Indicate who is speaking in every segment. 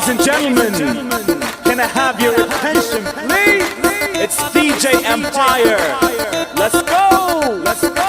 Speaker 1: Ladies and gentlemen, can I have your attention, please? It's DJ Empire. Let's go, let's go.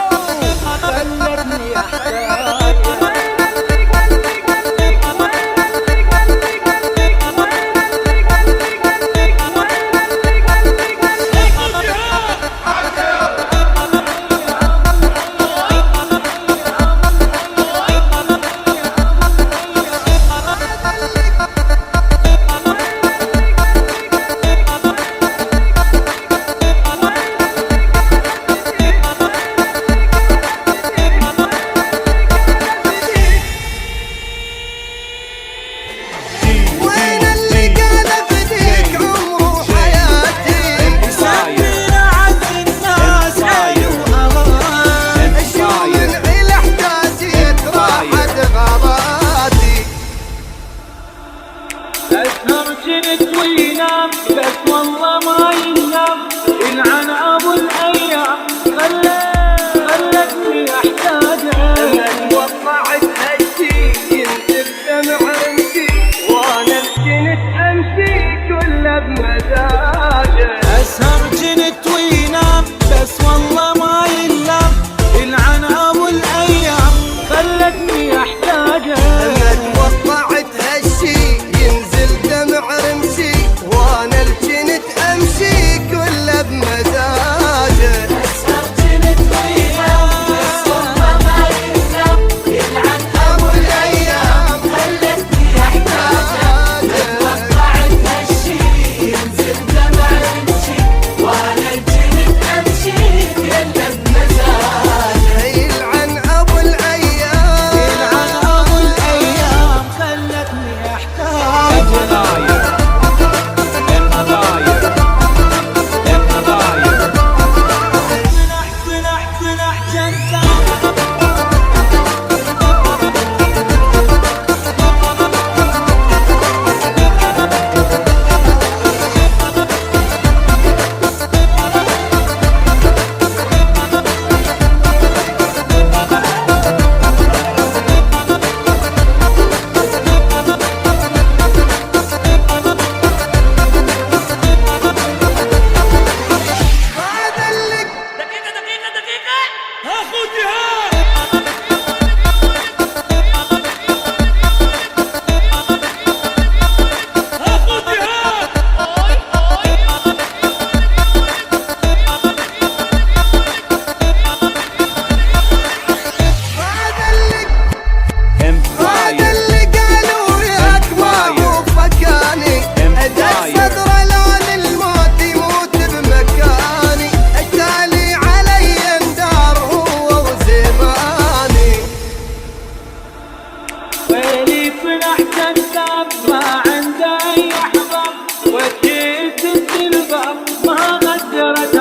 Speaker 2: جنت وينام بس والله ما ينام، يلعن ابو الايام خلتني احتاجه. وطلعت هالشي ينزل دمع رمشي، وانا الجنت امشي كله بمزاجه. اسهر جنت وينام بس والله ما ينام، يلعن ابو الايام خلتني احتاجه.
Speaker 3: وطلعت هالشي ينزل دمع رمشي، وانا الجنت امشي كله بمزاجه.
Speaker 2: اسهر جنت وينام بس والله ما ينام، يلعن ابو الايام خلتني احتاجه. وطلعت هالشي ينزل دمع رمشي، وانا الجنت امشي كله بمزاجه.
Speaker 3: يلعن ابو الايام،
Speaker 2: يلعن ابو الايام خلتني احتاجه. ويلي فرحت الباب ما عنده اي احباب، وجهي سد الباب ما قدرت